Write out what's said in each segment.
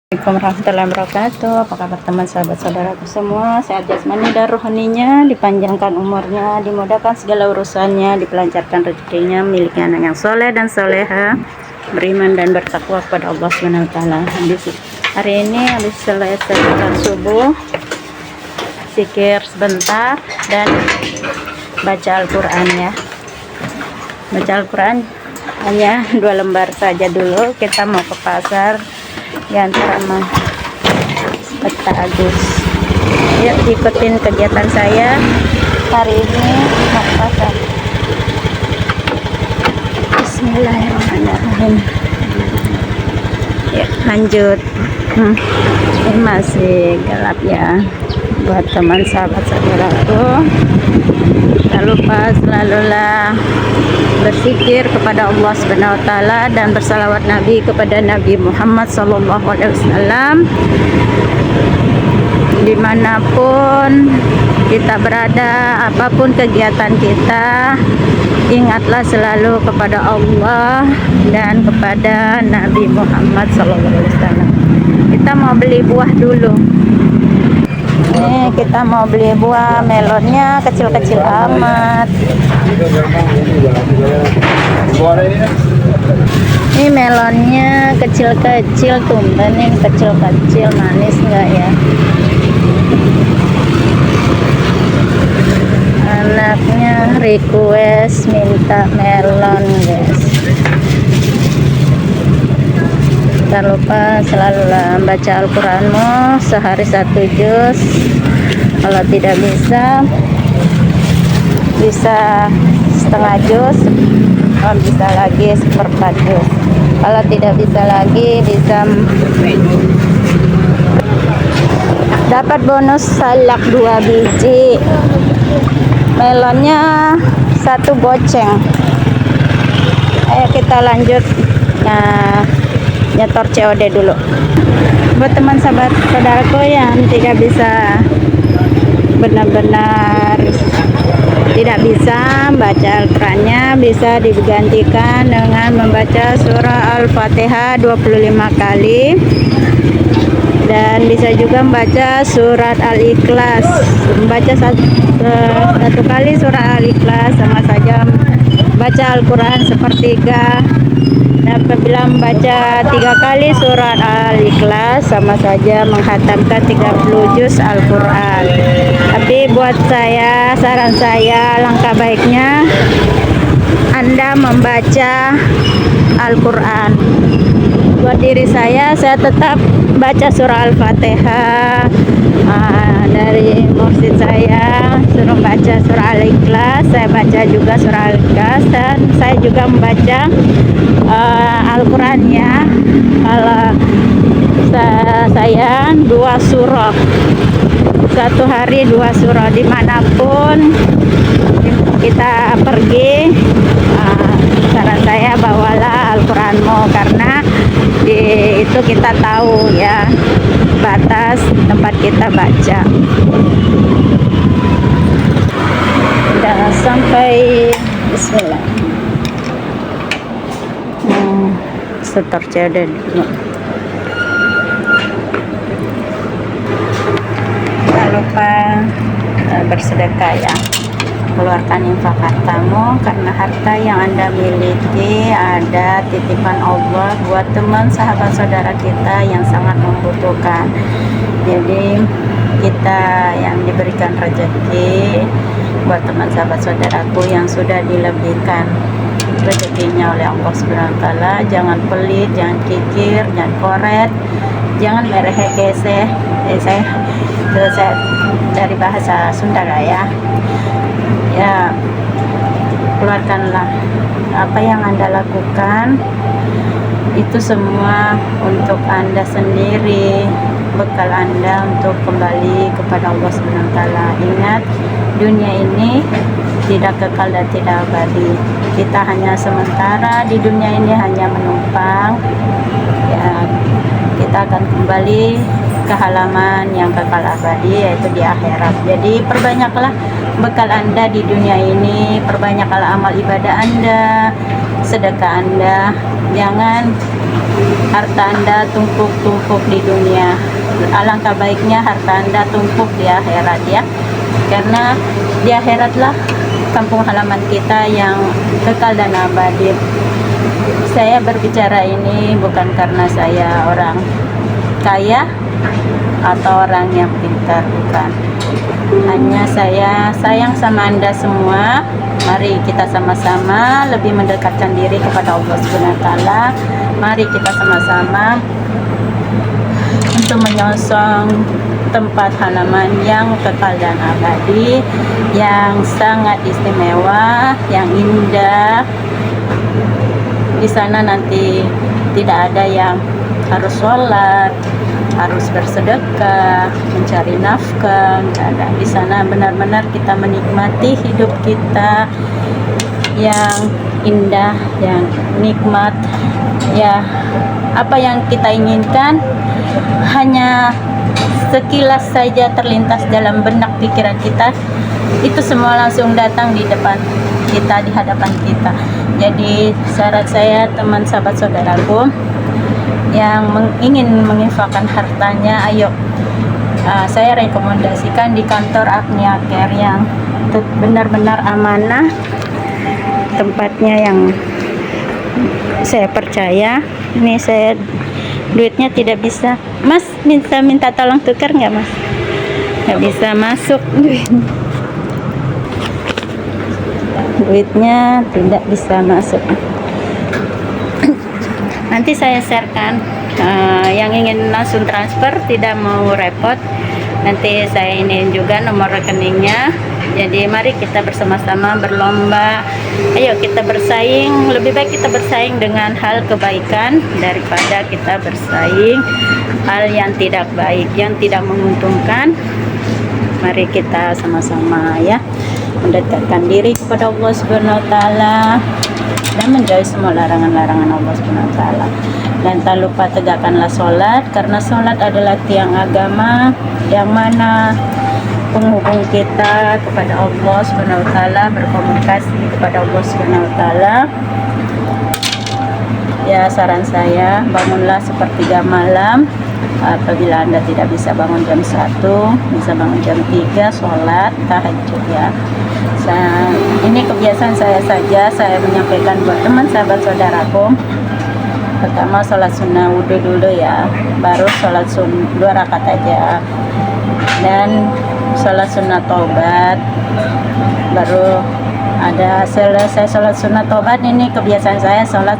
Assalamualaikum warahmatullahi wabarakatuh. Apa kabar teman sahabat saudaraku semua? Sehat jasmani dan rohaninya, dipanjangkan umurnya, dimudahkan segala urusannya, dipelancarkan rezekinya, miliki anak yang soleh dan soleha, beriman dan bertakwa kepada Allah SWT. Hari ini habis selesai sholat subuh, zikir sebentar dan baca Al-Quran ya. Baca Al-Quran hanya 2 lembar saja dulu. Kita mau ke pasar yang sama Peta Agus. Yuk ikutin kegiatan saya hari ini mau ke pasar. Bismillahirrahmanirrahim. Yuk lanjut. Ini masih gelap ya. Buat teman sahabat saudaraku, tak lupa selalulah berzikir kepada Allah Subhanahu wa taala dan bersalawat Nabi kepada Nabi Muhammad sallallahu alaihi wasallam. Dimanapun kita berada, apapun kegiatan kita, ingatlah selalu kepada Allah dan kepada Nabi Muhammad sallallahu alaihi wasallam. Kita mau beli buah dulu. Ini kita mau beli buah, melonnya kecil-kecil amat. Ini melonnya kecil-kecil, tumben ini kecil-kecil, manis enggak ya? Anaknya request minta melon guys. Jangan lupa selalu baca Al-Quranmu sehari 1 juz. Kalau tidak bisa setengah juz, bisa lagi 1/4 juz. Kalau tidak bisa lagi bisa dapat bonus salak 2 biji, melonnya 1 goceng. Ayo kita lanjut nyetor COD dulu. Buat teman sahabat saudaraku yang tidak bisa benar-benar tidak bisa baca Al-Qurannya, bisa digantikan dengan membaca surah Al-Fatihah 25 kali, dan bisa juga membaca surat Al-Ikhlas. Membaca satu kali surah Al-Ikhlas sama saja baca Al-Quran sepertiga. Dan apabila membaca 3 kali surat Al-Ikhlas sama saja menghatamkan 30 juz Al-Quran. Tapi buat saya, saran saya, langkah baiknya Anda membaca Al-Quran. Buat diri saya tetap baca surah Al-Fatihah. Dari mursyid saya suruh baca surah Al-Ikhlas, saya baca juga surah Al-Ikhlas, dan saya juga membaca Al-Qurannya. Kalau saya 2 surah, 1 hari 2 surah. Dimanapun kita pergi, saran saya bawalah Al-Quranmu, karena itu kita tahu ya batas tempat kita baca. Udah sampai. Bismillah. Setor COD dulu. Jangan lupa bersedekah ya. Keluarkan infak hartamu, karena harta yang Anda miliki ada titipan Allah buat teman sahabat saudara kita yang sangat membutuhkan. Jadi kita yang diberikan rezeki buat teman sahabat saudaraku yang sudah dilebihkan rezekinya oleh Allah Subhanahu wa taala. Jangan pelit, jangan kikir, jangan koret, jangan merehekese. Saya dari bahasa Sunda ya. Ya, keluarkanlah apa yang Anda lakukan, itu semua untuk Anda sendiri, bekal Anda untuk kembali kepada Allah Subhanahu wa taala. Ingat, dunia ini tidak kekal dan tidak abadi. Kita hanya sementara di dunia ini, hanya menumpang ya. Kita akan kembali ke halaman yang kekal abadi, yaitu di akhirat. Jadi perbanyaklah bekal Anda di dunia ini, perbanyaklah amal ibadah Anda, sedekah Anda. Jangan harta Anda tumpuk-tumpuk di dunia. Alangkah baiknya harta Anda tumpuk di akhirat ya, karena di akhiratlah kampung halaman kita yang kekal dan abadi. Saya berbicara ini bukan karena saya orang kaya atau orang yang pintar, bukan. Hanya saya sayang sama Anda semua. Mari kita sama-sama lebih mendekatkan diri kepada Allah Subhanahu wa taala. Mari kita sama-sama untuk menyongsong tempat halaman yang kekal dan abadi, yang sangat istimewa, yang indah. Di sana nanti tidak ada yang harus sholat, harus bersedekah, mencari nafkah, nggak ada. Di sana benar-benar kita menikmati hidup kita yang indah, yang nikmat. Ya, apa yang kita inginkan hanya sekilas saja terlintas dalam benak pikiran kita, itu semua langsung datang di depan kita, di hadapan kita. Jadi syarat saya, teman sahabat saudaraku yang ingin menginfakkan hartanya, ayo saya rekomendasikan di kantor Agnia Care yang benar-benar amanah, tempatnya yang saya percaya. Ini saya duitnya tidak bisa, Mas, minta tolong tukar nggak, Mas? Nggak bisa masuk duitnya tidak bisa masuk. Nanti saya sharekan, yang ingin langsung transfer tidak mau repot, nanti saya ini juga nomor rekeningnya. Jadi mari kita bersama-sama berlomba, ayo kita bersaing. Lebih baik kita bersaing dengan hal kebaikan daripada kita bersaing hal yang tidak baik, yang tidak menguntungkan. Mari kita sama-sama ya mendekatkan diri kepada Allah Subhanahu wa taala dan menjauhi semua larangan-larangan Allah Subhanahu wa taala. Dan tak lupa tegakkanlah sholat, karena sholat adalah tiang agama yang mana penghubung kita kepada Allah Subhanahu wa taala, berkomunikasi kepada Allah Subhanahu wa taala. Ya, saran saya, bangunlah sepertiga malam. Apabila Anda tidak bisa bangun jam 1, bisa bangun jam 3, sholat tahajud ya. Ini kebiasaan saya saja, saya menyampaikan buat teman sahabat saudaraku. Pertama sholat sunnah wudhu dulu ya, baru sholat 2 rakaat aja, dan sholat sunnah taubat, baru ada selesai sholat sunnah taubat. Ini kebiasaan saya, sholat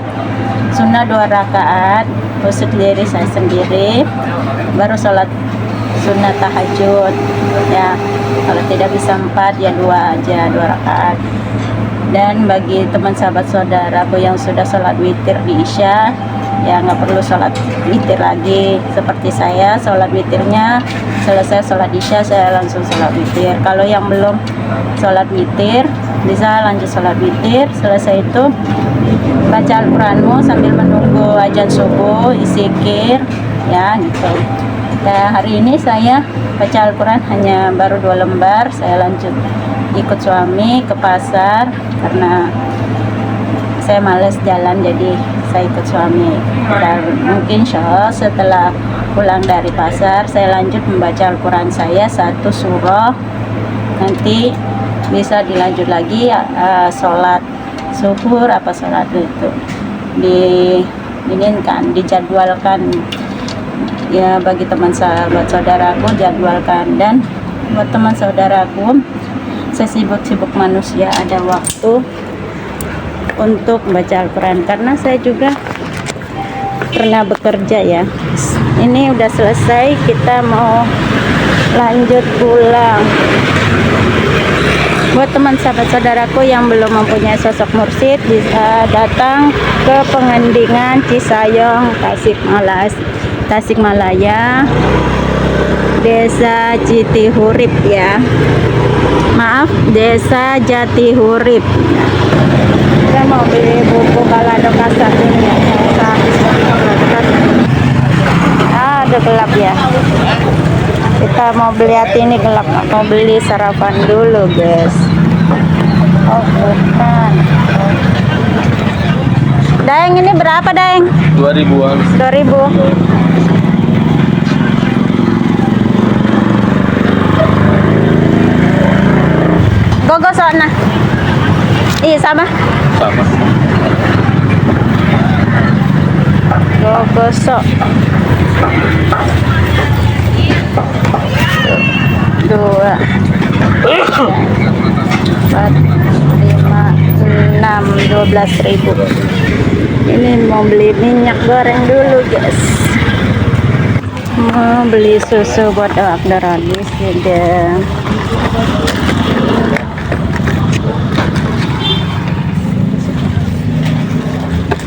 sunnah 2 rakaat khusus diri saya sendiri, baru sholat sunnah tahajud ya. Kalau tidak bisa 4 ya 2 aja, 2 rakaat. Dan bagi teman sahabat saudaraku yang sudah sholat witir di isya, ya nggak perlu sholat witir lagi seperti saya. Sholat witirnya selesai sholat isya saya langsung sholat witir. Kalau yang belum sholat witir bisa lanjut sholat witir. Selesai itu baca Al-Quranmu sambil menunggu azan subuh, isikir ya gitu. Ya, hari ini saya baca Al-Quran hanya baru 2 lembar. Saya lanjut ikut suami ke pasar karena saya males jalan, jadi saya ikut suami. Dan mungkin setelah pulang dari pasar saya lanjut membaca Al-Quran saya 1 surah. Nanti bisa dilanjut lagi sholat zuhur apa sholat itu dijadwalkan ya. Bagi teman sahabat saudaraku, jadwalkan. Dan buat teman saudaraku, sesibuk-sibuk manusia ada waktu untuk baca Al-Quran, karena saya juga pernah bekerja ya. Ini udah selesai, kita mau lanjut pulang. Buat teman sahabat saudaraku yang belum mempunyai sosok mursyid, bisa datang ke Pengendingan Cisayong, Tasikmalaya, Desa Jatihurip ya. Maaf, Desa Jatihurip. Saya mau beli buku Balado Kasar ini. Ada gelap ya. Kita mau beli hati ini gelap, mau beli sarapan dulu guys. Oh bukan, Daeng ini berapa, Daeng? 2000-an. 2000. Gogosok nah. Iya sama. Sama. Gogosok. 2 4 5 6 12.000. Ini mau beli minyak goreng dulu, guys. Mau beli susu buat Abdul habis juga.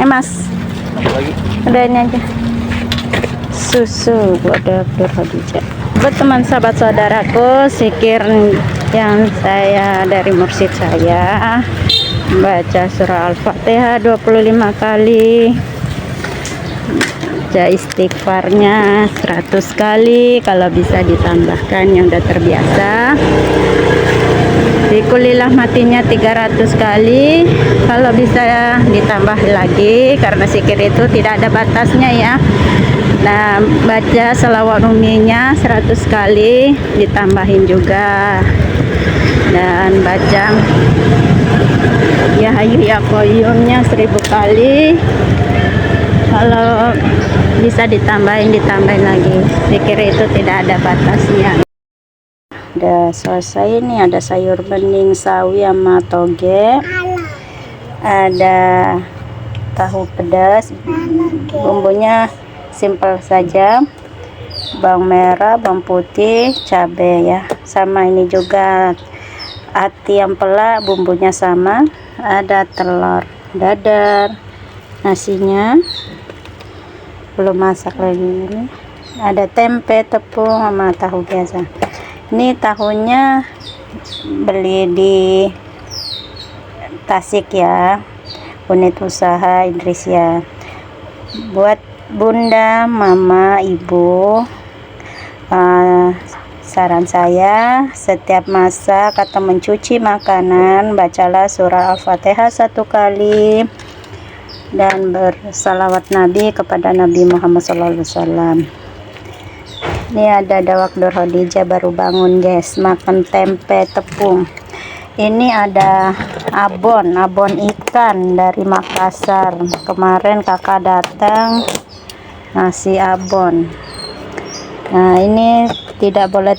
Mas, Lagi. udah ini aja susu buat Abdul Khadijah. Buat teman sahabat saudaraku, zikir yang saya dari mursyid saya, baca surah Al-Fatihah 25 kali, baca istighfarnya 100 kali, kalau bisa ditambahkan yang udah terbiasa. Zikulilah matinya 300 kali, kalau bisa ditambah lagi karena zikir itu tidak ada batasnya ya. Nah, baca selawat uminya 100 kali ditambahin juga, dan baca ya Hayyu ya Qayyumnya 1000 kali, kalau bisa ditambahin lagi. Zikir itu tidak ada batasnya. Udah selesai nih, ada sayur bening sawi sama toge, ada tahu pedas, bumbunya simpel saja, bawang merah, bawang putih, cabai ya, sama ini juga ati yang pelak, bumbunya sama, ada telur dadar, nasinya belum masak lagi, ini ada tempe, tepung sama tahu biasa. Ini tahunya beli di Tasik ya, unit usaha Idrisya. Buat bunda, mama, ibu, saran saya setiap masak atau mencuci makanan, bacalah surah Al-Fatihah 1 kali dan bersalawat Nabi kepada Nabi Muhammad SAW. Ini ada Dawak Nur Khadijah baru bangun, guys, makan tempe tepung. Ini ada abon ikan dari Makassar. Kemarin kakak datang nasi abon. Nah, ini tidak boleh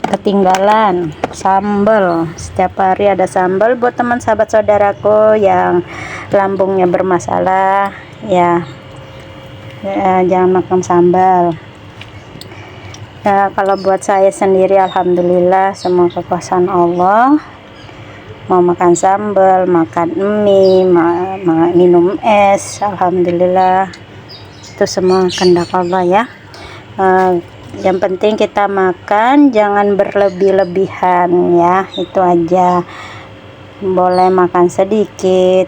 ketinggalan sambal. Setiap hari ada sambal buat teman sahabat saudaraku yang lambungnya bermasalah ya, jangan makan sambal. Ya, kalau buat saya sendiri alhamdulillah semua kekuasaan Allah. Mau makan sambal, makan mie, minum es, alhamdulillah itu semua kehendak Allah ya. Yang penting kita makan jangan berlebih-lebihan ya, itu aja. Boleh makan sedikit,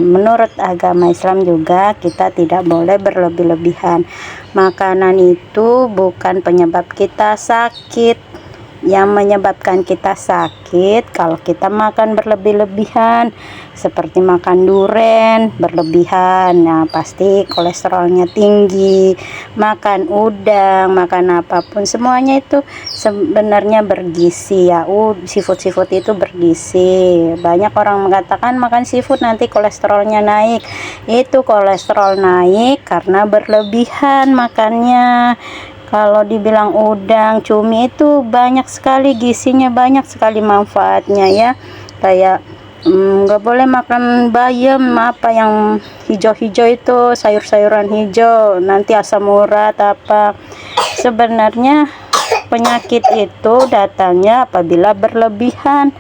menurut agama Islam juga kita tidak boleh berlebih-lebihan. Makanan itu bukan penyebab kita sakit. Yang menyebabkan kita sakit kalau kita makan berlebih-lebihan, seperti makan durian berlebihan, nah pasti kolesterolnya tinggi. Makan udang, makan apapun, semuanya itu sebenarnya bergizi ya. Seafood itu bergizi. Banyak orang mengatakan makan seafood nanti kolesterolnya naik. Itu kolesterol naik karena berlebihan makannya. Kalau dibilang udang, cumi itu banyak sekali gizinya, banyak sekali manfaatnya ya. Kayak nggak boleh makan bayam, apa yang hijau-hijau itu, sayur-sayuran hijau, nanti asam urat apa. Sebenarnya penyakit itu datangnya apabila berlebihan.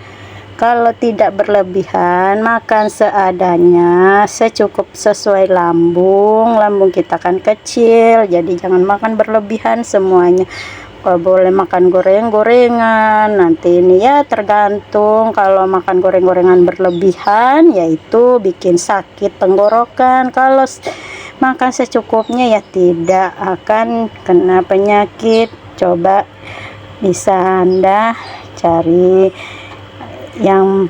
Kalau tidak berlebihan, makan seadanya, secukup sesuai lambung kita kan kecil, jadi jangan makan berlebihan semuanya. Kalau boleh makan goreng-gorengan, nanti ini ya tergantung. Kalau makan goreng-gorengan berlebihan, yaitu bikin sakit tenggorokan. Kalau makan secukupnya ya tidak akan kena penyakit. Coba bisa Anda cari yang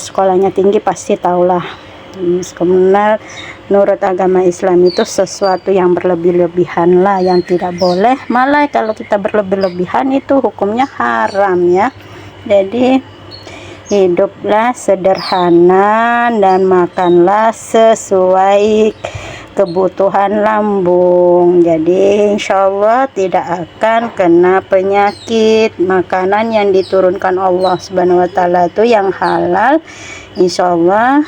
sekolahnya tinggi, pasti tahulah Menurut agama Islam itu sesuatu yang berlebih-lebihan lah, yang tidak boleh. Malah kalau kita berlebih-lebihan itu hukumnya haram ya. Jadi hiduplah sederhana dan makanlah sesuai kebutuhan lambung. Jadi insya Allah tidak akan kena penyakit. Makanan yang diturunkan Allah Subhanahu wa Ta'ala itu yang halal, insya Allah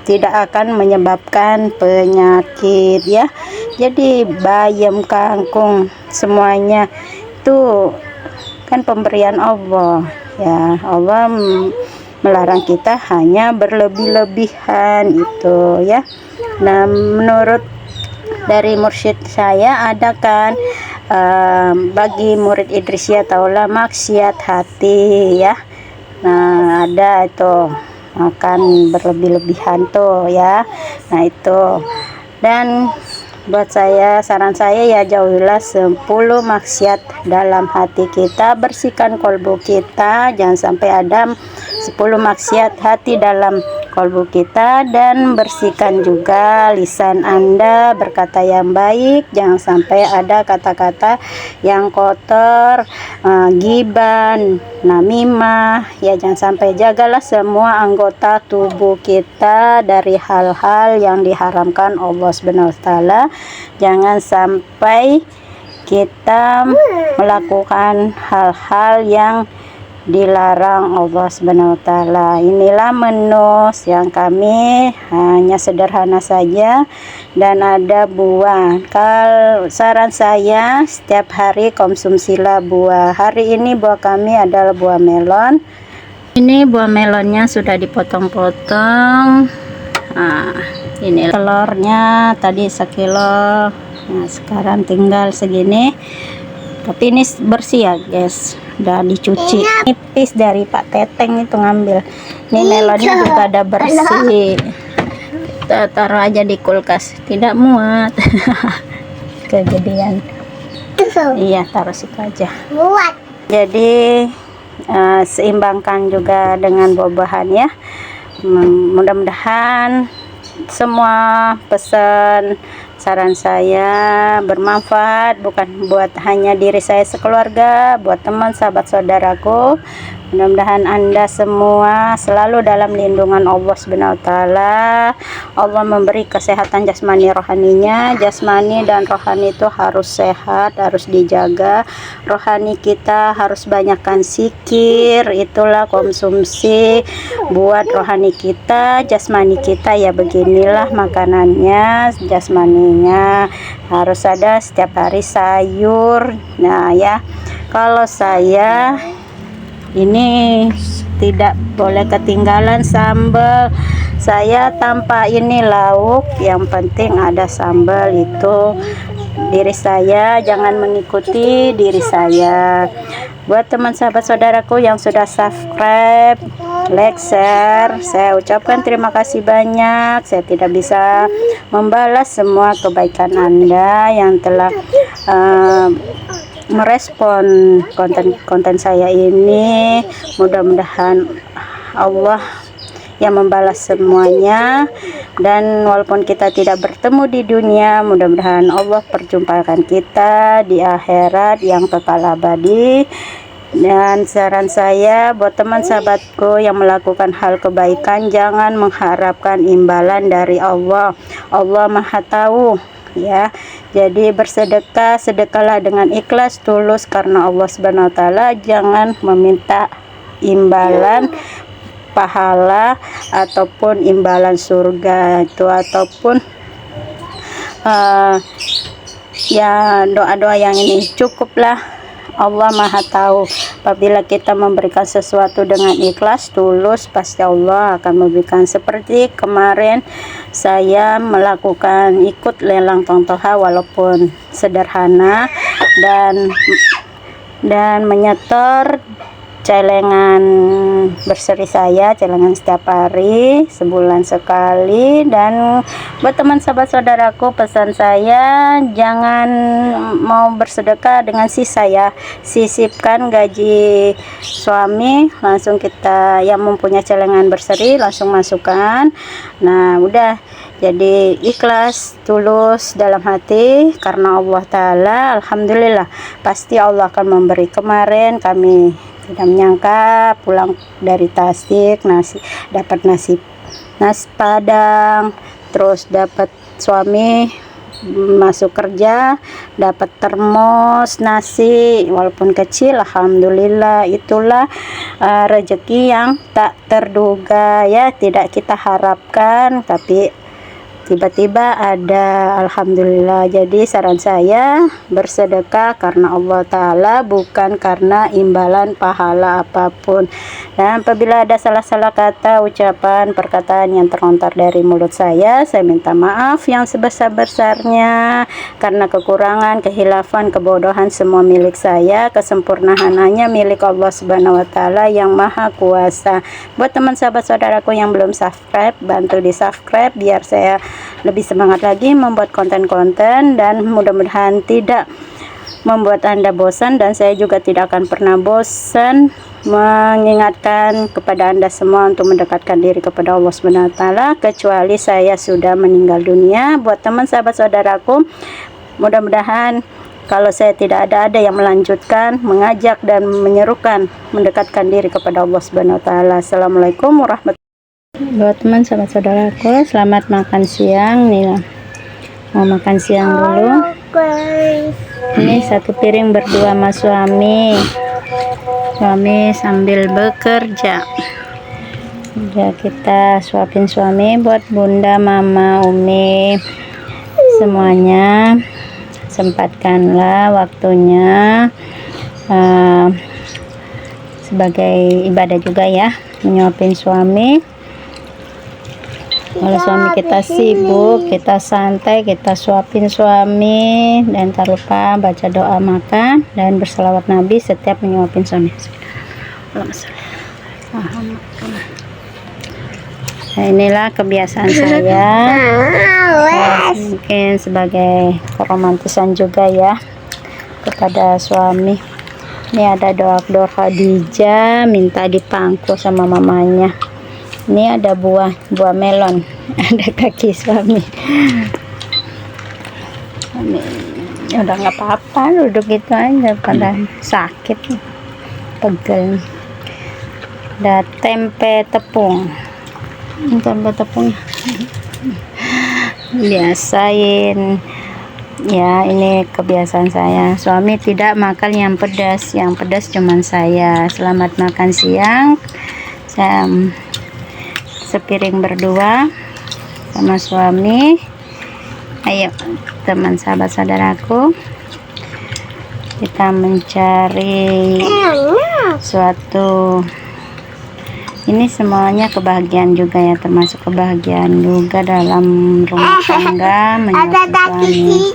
tidak akan menyebabkan penyakit ya. Jadi bayam, kangkung, semuanya itu kan pemberian Allah ya. Allah melarang kita hanya berlebih-lebihan itu ya. Nah, menurut dari mursyid saya ada kan bagi murid Idrisiyah Taulah maksiat hati ya. Nah, ada itu makan berlebih-lebihan tuh ya. Nah, itu. Dan buat saya, saran saya ya, jauhilah 10 maksiat dalam hati kita, bersihkan kolbu kita, jangan sampai ada 10 maksiat hati dalam kolbu kita. Dan bersihkan juga lisan Anda, berkata yang baik, jangan sampai ada kata-kata yang kotor, giban, namimah ya, jangan sampai. Jagalah semua anggota tubuh kita dari hal-hal yang diharamkan Allah Subhanahu wa Ta'ala. Jangan sampai kita melakukan hal-hal yang dilarang Allah Subhanahu wa Ta'ala. Inilah menu yang kami hanya sederhana saja dan ada buah. Kalau saran saya, setiap hari konsumsilah buah. Hari ini buah kami adalah buah melon. Ini buah melonnya sudah dipotong-potong. Nah, ini telurnya tadi 1 kilo. Nah, sekarang tinggal segini. Tapi ini bersih ya guys, udah dicuci. Nipis dari Pak Teteng itu ngambil. Ini melonnya juga ada bersih. Kita taruh aja di kulkas, tidak muat. Kegedean. Iya, taruh situ aja. Jadi seimbangkan juga dengan buah-buahan ya. Mudah-mudahan semua pesan saran saya bermanfaat, bukan buat hanya diri saya sekeluarga, buat teman, sahabat, saudaraku. Mudah-mudahan Anda semua selalu dalam lindungan Allah Subhanahu wa Ta'ala. Allah memberi kesehatan jasmani rohaninya. Jasmani dan rohani itu harus sehat, harus dijaga. Rohani kita harus banyakkan zikir, itulah konsumsi buat rohani kita. Jasmani kita ya beginilah makanannya. Jasmaninya harus ada setiap hari sayur. Nah ya, kalau saya ini tidak boleh ketinggalan sambal. Saya tanpa ini lauk, yang penting ada sambal. Itu diri saya, jangan mengikuti diri saya. Buat teman, sahabat, saudaraku yang sudah subscribe, like, share, saya ucapkan terima kasih banyak. Saya tidak bisa membalas semua kebaikan Anda yang telah merespon konten saya ini. Mudah-mudahan Allah yang membalas semuanya, dan walaupun kita tidak bertemu di dunia, mudah-mudahan Allah perjumpakan kita di akhirat yang kekal abadi. Dan saran saya buat teman sahabatku yang melakukan hal kebaikan, jangan mengharapkan imbalan dari Allah. Allah Maha Tahu ya. Jadi bersedekah, sedekahlah dengan ikhlas, tulus karena Allah Subhanahu wa Ta'ala. Jangan meminta imbalan pahala ataupun imbalan surga itu, ataupun ya doa-doa yang ini. Cukuplah Allah Maha Tahu. Apabila kita memberikan sesuatu dengan ikhlas, tulus, pasti Allah akan memberikan. Seperti kemarin saya melakukan ikut lelang Tongtoha, walaupun sederhana, dan menyetor celengan berseri saya, celengan setiap hari sebulan sekali. Dan buat teman sahabat saudaraku, pesan saya jangan mau bersedekah dengan sisa ya, sisipkan gaji suami, langsung kita yang mempunyai celengan berseri langsung masukkan. Nah udah, jadi ikhlas, tulus dalam hati karena Allah Ta'ala. Alhamdulillah pasti Allah akan memberi. Kemarin kami tidak menyangka pulang dari Tasik dapat nasi Padang, terus dapat suami masuk kerja dapat termos nasi walaupun kecil. Alhamdulillah, itulah rezeki yang tak terduga ya, tidak kita harapkan tapi tiba-tiba ada. Alhamdulillah. Jadi saran saya bersedekah karena Allah Ta'ala, bukan karena imbalan pahala apapun. Dan apabila ada salah-salah kata, ucapan, perkataan yang terlontar dari mulut saya minta maaf yang sebesar-besarnya karena kekurangan, kehilafan, kebodohan semua milik saya. Kesempurnaan hanya milik Allah Subhanahu wa Ta'ala yang Maha Kuasa. Buat teman sahabat saudaraku yang belum subscribe, bantu di subscribe biar saya lebih semangat lagi membuat konten-konten, dan mudah-mudahan tidak membuat Anda bosan, dan saya juga tidak akan pernah bosan mengingatkan kepada Anda semua untuk mendekatkan diri kepada Allah Subhanahu wa Ta'ala kecuali saya sudah meninggal dunia. Buat teman sahabat saudaraku, mudah-mudahan kalau saya tidak ada yang melanjutkan, mengajak dan menyerukan mendekatkan diri kepada Allah Subhanahu wa Ta'ala. Assalamualaikum warahmatullahi wabarakatuh. Buat teman sahabat saudaraku, selamat makan siang nih. Mau makan siang dulu. Ini satu piring berdua sama suami sambil bekerja. Ya, kita suapin suami buat bunda, mama, umi, semuanya. Sempatkanlah waktunya sebagai ibadah juga ya, menyuapin suami. Kalau suami kita sibuk, kita santai, kita suapin suami, dan tak lupa baca doa makan dan berselawat Nabi setiap menyuapin suami. Nah, inilah kebiasaan saya. Mungkin sebagai keromantisan juga ya kepada suami. Ini ada doa Khadijah minta dipangku sama mamanya. Ini ada buah melon, ada kaki suami. Ini udah nggak apa-apa, duduk gitu aja pada sakit, pegel. Ada tempe tepung biasain ya, ini kebiasaan saya. Suami tidak makan yang pedas cuman saya. Selamat makan siang. Saya sepiring berdua sama suami. Ayo teman sahabat saudaraku, kita mencari suatu, ini semuanya kebahagiaan juga ya, termasuk kebahagiaan juga dalam rumah tangga menyuapin suami.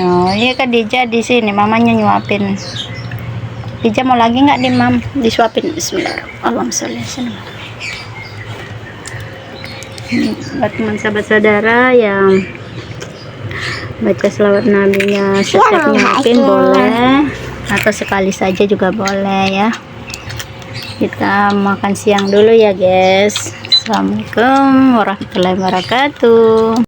Oh iya, Khadijah di sini mamanya nyuapin. Khadijah mau lagi nggak disuapin? Bismillahirrahmanirrahim. Buat teman sahabat saudara yang baca selawat nabinya setiap nyuapin boleh, atau sekali saja juga boleh ya. Kita makan siang dulu ya guys. Assalamualaikum warahmatullahi wabarakatuh.